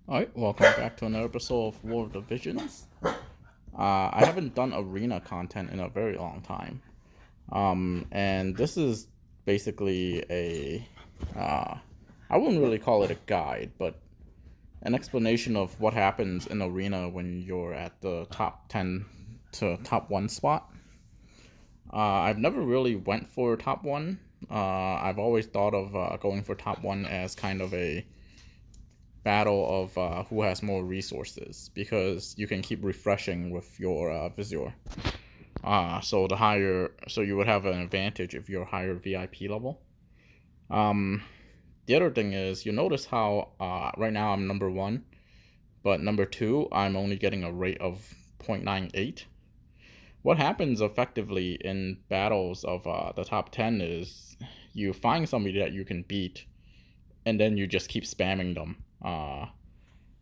Alright, welcome back to another episode of War of the Visions. I haven't done arena content in a very long time. And this is basically I wouldn't really call it a guide, but an explanation of what happens in arena when you're at the top 10 to top 1 spot. I've never really went for top 1. I've always thought of going for top 1 as kind of a battle of who has more resources because you can keep refreshing with your Visor. So you would have an advantage if you're higher VIP level. The other thing is you notice how right now I'm number 1, but number 2 I'm only getting a rate of 0.98. What happens effectively in battles of the top 10 is you find somebody that you can beat, and then you just keep spamming them.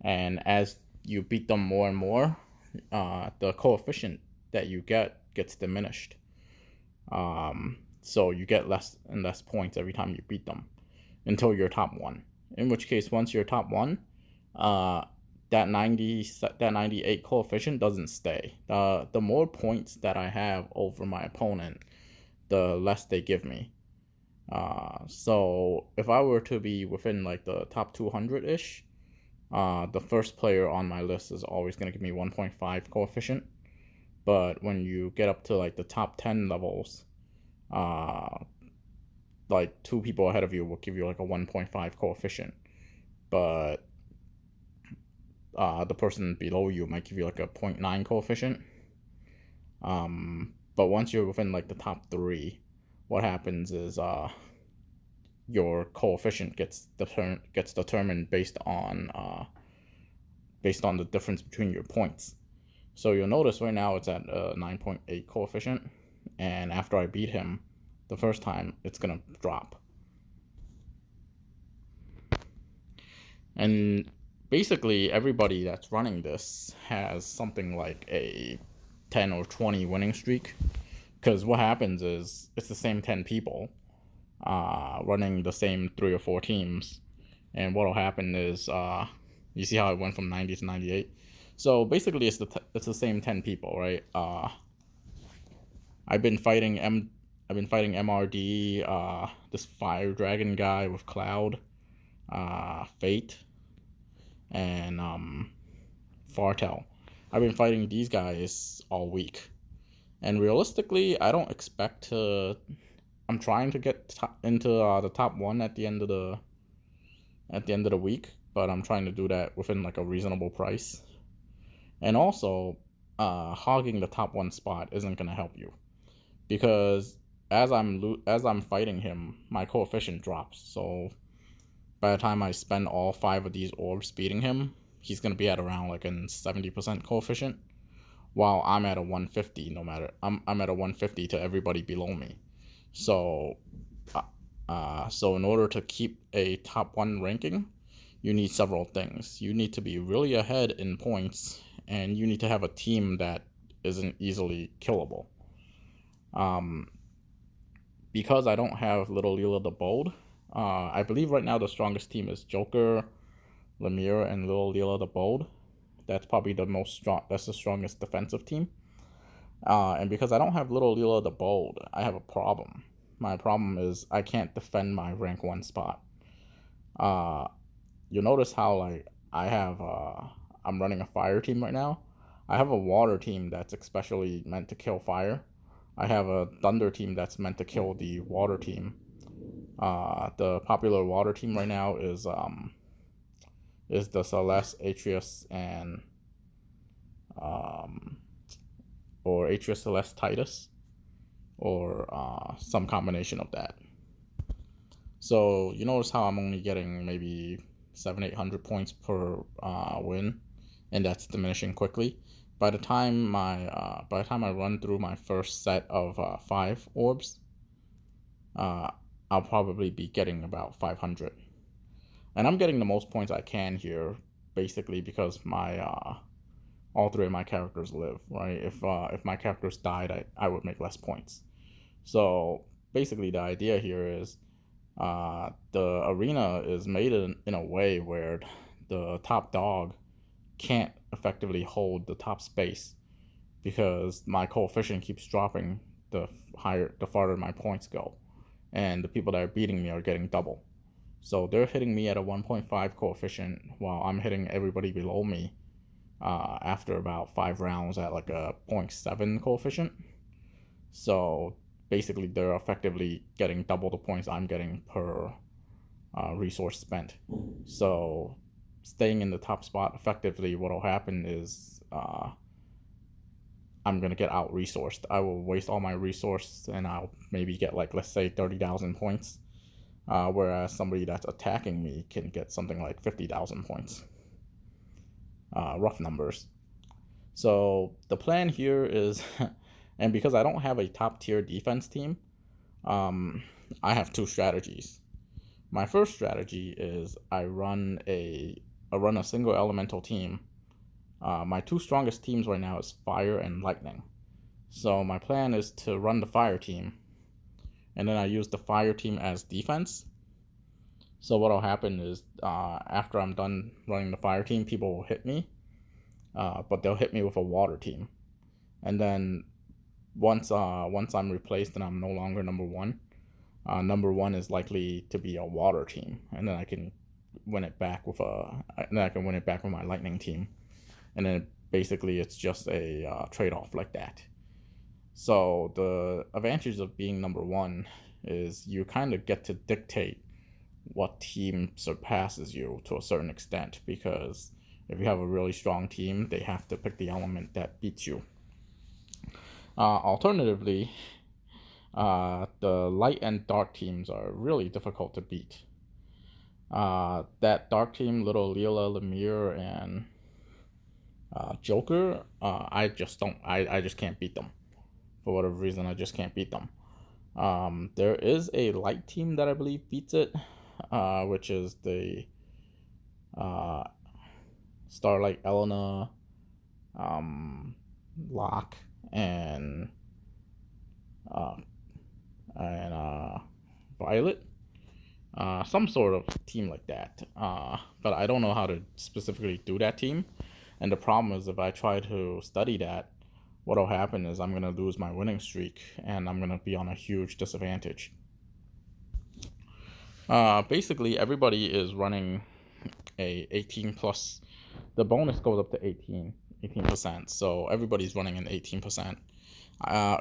And as you beat them more and more, the coefficient that you get gets diminished. So you get less and less points every time you beat them until you're top 1. In which case, once you're top 1, that 98 coefficient doesn't stay. The more points that I have over my opponent, the less they give me. So if I were to be within like the top 200-ish, the first player on my list is always going to give me 1.5 coefficient. But when you get up to like the top 10 levels, like 2 people ahead of you will give you like a 1.5 coefficient. But the person below you might give you like a 0.9 coefficient. But once you're within like the top 3, what happens is your coefficient gets determined based on the difference between your points. So you'll notice right now it's at a 9.8 coefficient, and after I beat him the first time, it's gonna drop. And basically everybody that's running this has something like a 10 or 20 winning streak, because what happens is it's the same 10 people running the same 3 or 4 teams, and what'll happen is you see how it went from 90 to 98. So basically, it's the same 10 people, right? I've been fighting MRD, this Fire Dragon guy with Cloud, Fate, and Fartel. I've been fighting these guys all week, and realistically, I don't expect to. I'm trying to get into the top 1 at the end of the week, but I'm trying to do that within like a reasonable price. And also, hogging the top 1 spot isn't gonna help you, because as I'm fighting him, my coefficient drops. So by the time I spend all 5 of these orbs beating him, he's gonna be at around like a 70% coefficient, while I'm at a 150. I'm at a 150 to everybody below me. So so in order to keep a top 1 ranking, you need several things. You need to be really ahead in points, and you need to have a team that isn't easily killable. Because I don't have Little Leela the Bold, I believe right now the strongest team is Joker, Lemire, and Little Leela the Bold. That's probably that's the strongest defensive team. And because I don't have Little Leela the Bold, I have a problem. My problem is I can't defend my rank 1 spot. You'll notice how like I'm running a fire team right now. I have a water team that's especially meant to kill fire. I have a thunder team that's meant to kill the water team. The popular water team right now is the Celeste, Atreus, and or Atreus, Celeste, Titus, or some combination of that. So you notice how I'm only getting maybe 700-800 points per win, and that's diminishing quickly. By the time I run through my first set of 5 orbs, I'll probably be getting about 500, and I'm getting the most points I can here, basically because my all 3 of my characters live. Right? If my characters died, I would make less points. So basically, the idea here is the arena is made in a way where the top dog can't effectively hold the top space because my coefficient keeps dropping the farther my points go, and the people that are beating me are getting double. So they're hitting me at a 1.5 coefficient while I'm hitting everybody below me after about 5 rounds at like a 0.7 coefficient. So basically they're effectively getting double the points I'm getting per resource spent. So staying in the top spot effectively, what will happen is I'm gonna get out resourced. I will waste all my resource and I'll maybe get like, let's say, 30,000 points, whereas somebody that's attacking me can get something like 50,000 points. Rough numbers. So the plan here is, and because I don't have a top tier defense team, I have 2 strategies. My first strategy is I run a single elemental team. My 2 strongest teams right now is fire and lightning. So my plan is to run the fire team, and then I use the fire team as defense. So what'll happen is after I'm done running the fire team, people will hit me, but they'll hit me with a water team. And then once I'm replaced and I'm no longer number 1, number 1 is likely to be a water team, and then I can win it back with my lightning team. And then basically it's just a trade-off like that. So the advantage of being number 1 is you kind of get to dictate what team surpasses you to a certain extent, because if you have a really strong team, they have to pick the element that beats you. Alternatively, the light and dark teams are really difficult to beat. That dark team, Little Leela, Lemire, and Joker, I just can't beat them. For whatever reason, I just can't beat them. There is a light team that I believe beats it, which is the Starlight, Elena, Locke, and Violet. Some sort of team like that. But I don't know how to specifically do that team. And the problem is, if I try to study that, what'll happen is I'm gonna lose my winning streak, and I'm gonna be on a huge disadvantage. Basically, everybody is running a 18 plus. The bonus goes up to 18%. So everybody's running an 18%.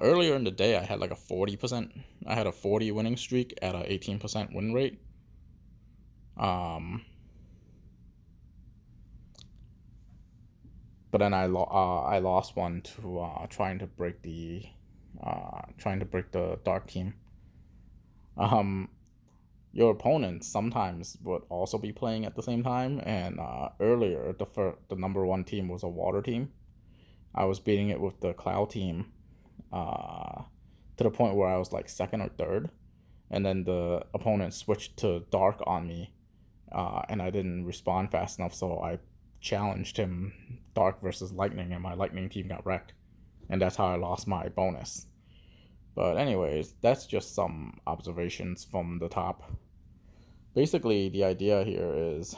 Earlier in the day, I had like a 40%. I had a 40 winning streak at a 18% win rate. But then I lost one to trying to break the dark team. Your opponents sometimes would also be playing at the same time, and earlier the number 1 team was a water team. I was beating it with the cloud team to the point where I was like 2nd or 3rd, and then the opponent switched to dark on me, and I didn't respond fast enough, so I challenged him dark versus lightning, and my lightning team got wrecked, and that's how I lost my bonus. But anyways, that's just some observations from the top. Basically, the idea here is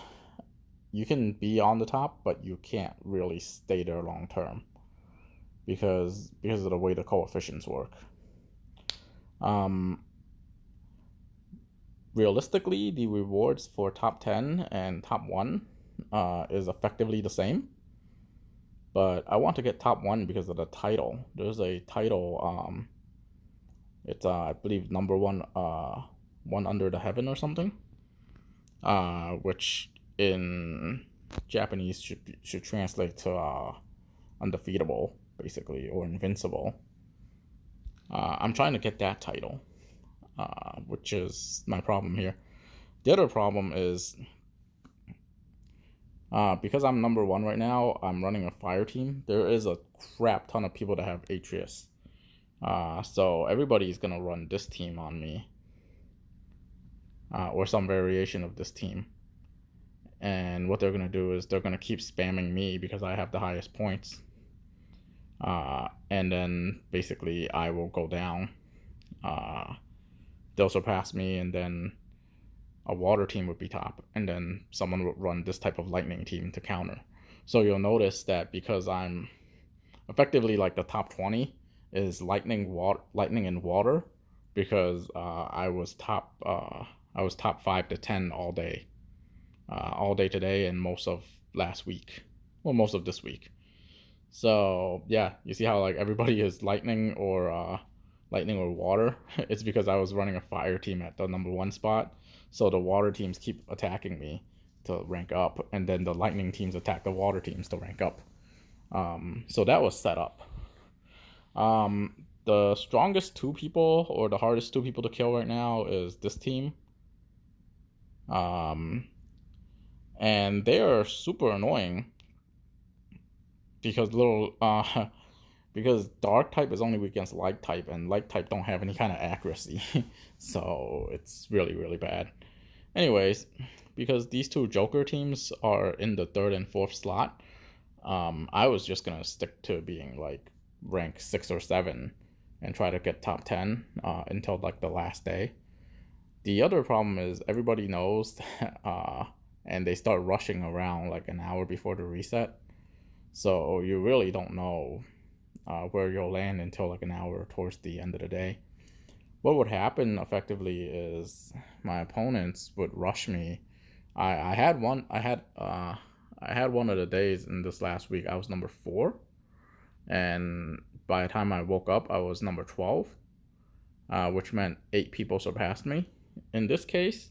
you can be on the top, but you can't really stay there long term because of the way the coefficients work. Realistically, the rewards for top 10 and top 1 is effectively the same, but I want to get top 1 because of the title. There's a title, it's I believe number 1, one under the heaven or something, which in Japanese should translate to undefeatable, basically, or invincible. I'm trying to get that title, which is my problem here. The other problem is because I'm number 1 right now, I'm running a fire team. There is a crap ton of people that have Atreus. So everybody's gonna run this team on me, or some variation of this team. And what they're gonna do is they're gonna keep spamming me because I have the highest points. And then basically I will go down. They'll surpass me, and then a water team would be top, and then someone would run this type of lightning team to counter. So you'll notice that because I'm effectively like the top 20 is lightning and water, because I was top 5 to 10 all day today and most of last week, well, most of this week. So yeah, you see how like everybody is lightning or water. It's because I was running a fire team at the number 1 spot, so the water teams keep attacking me to rank up, and then the lightning teams attack the water teams to rank up. So that was set up. The strongest 2 people, or the hardest 2 people to kill right now, is this team. And they are super annoying because because dark type is only weak against light type, and light type don't have any kind of accuracy. So it's really, really bad. Anyways, because these 2 Joker teams are in the 3rd and 4th slot, I was just gonna stick to being like rank 6 or 7 and try to get top 10 until like the last day. The other problem is everybody knows that, and they start rushing around like an hour before the reset. So you really don't know where you'll land until like an hour towards the end of the day. What would happen effectively is my opponents would rush me. I had one of the days in this last week I was number 4, and by the time I woke up I was number 12, which meant 8 people surpassed me. In this case,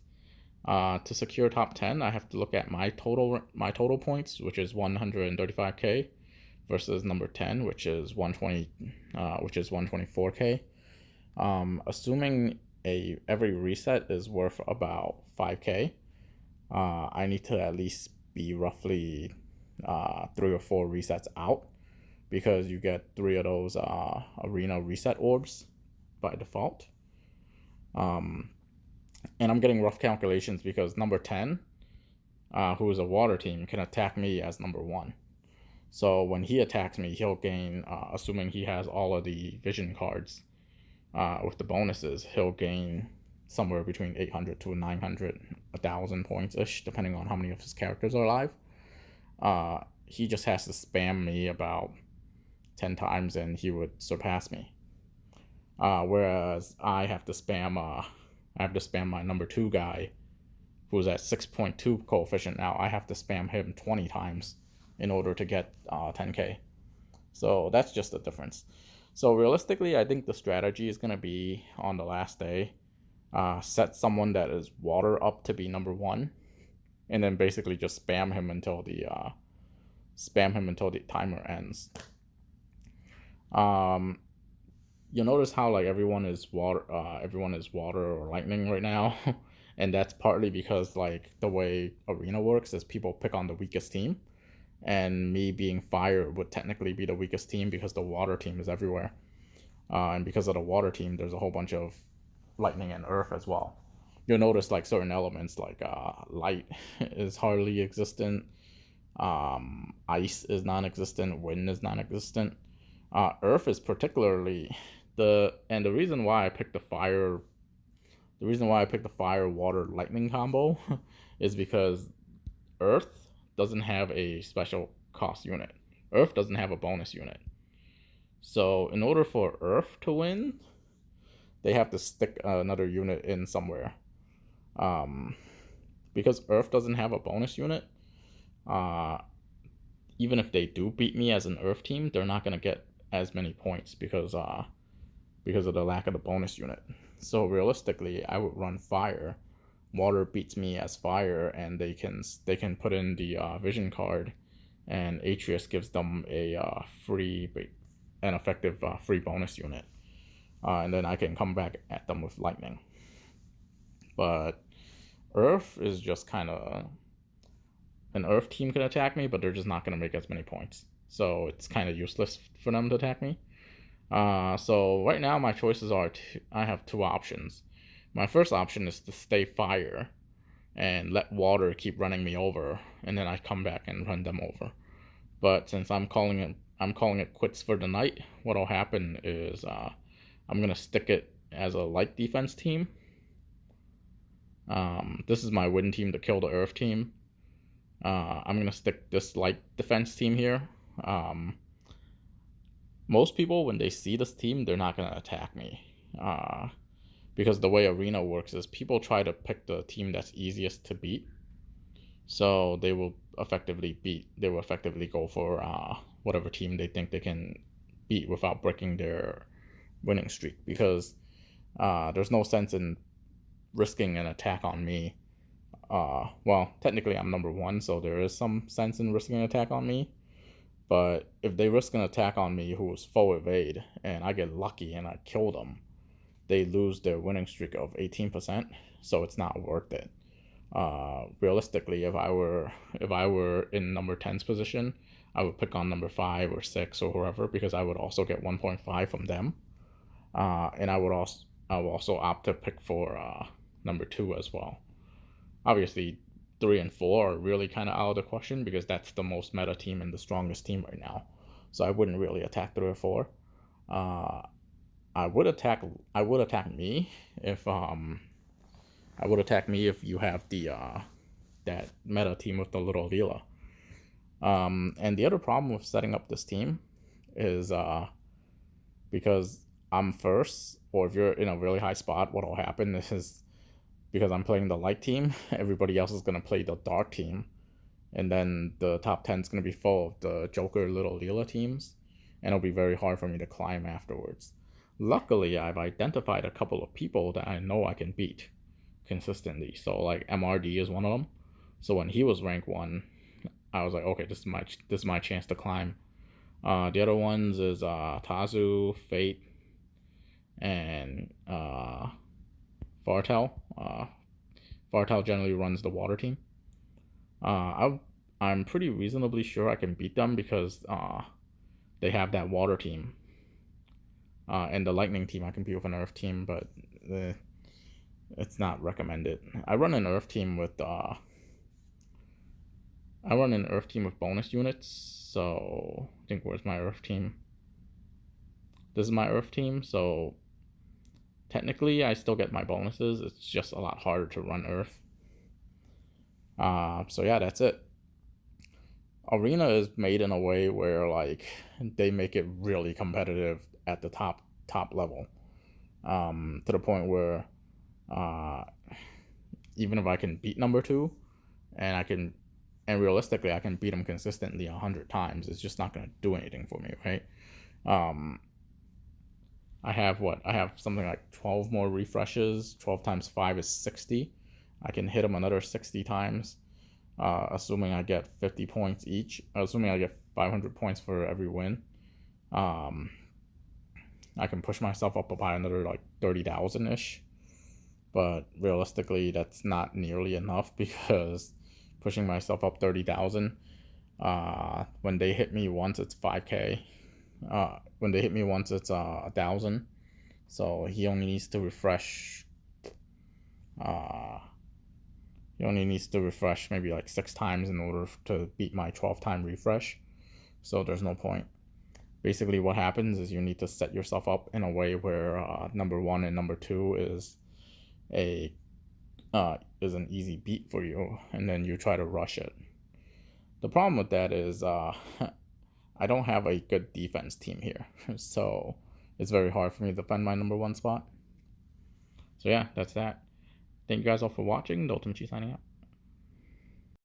to secure top 10, I have to look at my total points, which is 135k, versus number 10, which is 124k. Assuming every reset is worth about 5k, I need to at least be roughly 3 or 4 resets out, because you get 3 of those arena reset orbs by default. And I'm getting rough calculations because number 10, who is a water team, can attack me as number 1. So when he attacks me, he'll gain, assuming he has all of the vision cards with the bonuses, he'll gain somewhere between 800 to 900, 1,000 points-ish, depending on how many of his characters are alive. He just has to spam me about 10 times and he would surpass me. Whereas I have to spam my number 2 guy, who's at 6.2 coefficient now. I have to spam him 20 times in order to get 10k. So that's just the difference. So realistically, I think the strategy is going to be on the last day, set someone that is water up to be number 1, and then basically just spam him until the timer ends. You'll notice how like everyone is water or lightning right now. And that's partly because like the way arena works is people pick on the weakest team, and me being fire would technically be the weakest team because the water team is everywhere, and because of the water team there's a whole bunch of lightning and earth as well. You'll notice like certain elements like light is hardly existent, ice is non-existent, wind is non-existent. Earth is particularly the reason why I picked the fire water lightning combo is because Earth doesn't have a special cost unit. Earth doesn't have a bonus unit. So in order for Earth to win, they have to stick another unit in somewhere. Because Earth doesn't have a bonus unit, even if they do beat me as an Earth team, they're not going to get as many points because of the lack of the bonus unit. So realistically, I would run fire. Water beats me as fire, and they can put in the vision card, and Atreus gives them an effective free bonus unit, and then I can come back at them with lightning. But Earth is just kind of, an Earth team can attack me, but they're just not going to make as many points, so it's kind of useless for them to attack me. So right now my choices are I have 2 options. My first option is to stay fire and let water keep running me over, and then I come back and run them over. But since I'm calling it quits for the night, what'll happen is I'm gonna stick it as a light defense team, This is my win team to kill the Earth team. I'm going to stick this light defense team here. Most people, when they see this team, they're not going to attack me. Because the way Arena works is people try to pick the team that's easiest to beat. So they will effectively go for whatever team they think they can beat without breaking their winning streak. Because there's no sense in risking an attack on me. Well, technically I'm number 1, so there is some sense in risking an attack on me. But if they risk an attack on me who is full evade, and I get lucky and I kill them, they lose their winning streak of 18%, so it's not worth it. Realistically, if I were in number 10's position, I would pick on number 5 or 6 or whoever, because I would also get 1.5 from them. And I would also opt to pick for number 2 as well. Obviously, 3 and 4 are really kind of out of the question because that's the most meta team and the strongest team right now. So I wouldn't really attack 3 or 4. I would attack me if you have the that meta team with the little Leela. And the other problem with setting up this team is because I'm first, or if you're in a really high spot, what'll happen is, because I'm playing the light team, everybody else is going to play the dark team. And then the top 10 is going to be full of the Joker Little Leela teams. And it'll be very hard for me to climb afterwards. Luckily, I've identified a couple of people that I know I can beat consistently. So like MRD is one of them. So when he was rank 1, I was like, okay, this is my chance to climb. The other ones is Tazu, Fate, and Fartel. Fartel generally runs the water team. I'm pretty reasonably sure I can beat them because they have that water team. And the lightning team, I can beat with an earth team, but it's not recommended. I run an earth team with bonus units. So I think, where's my earth team? This is my earth team. So technically, I still get my bonuses. It's just a lot harder to run earth. So yeah, that's it. Arena is made in a way where like they make it really competitive at the top level, to the point where even if I can beat number 2, and realistically I can beat them consistently 100 times, it's just not gonna do anything for me, right? I have something like 12 more refreshes. 12 times 5 is 60. I can hit them another 60 times, assuming I get 50 points each. Assuming I get 500 points for every win. I can push myself up by another like 30,000-ish. But realistically, that's not nearly enough, because pushing myself up 30,000, when they hit me once, it's 5k. When they hit me once, it's 1,000. So he only needs to refresh. Maybe like 6 times in order to beat my 12-time refresh. So there's no point. Basically, what happens is you need to set yourself up in a way where number 1 and number 2 is an easy beat for you, and then you try to rush it. The problem with that is I don't have a good defense team here, so it's very hard for me to defend my number 1 spot. So yeah, that's that. Thank you guys all for watching. The Ultimate Chi signing out.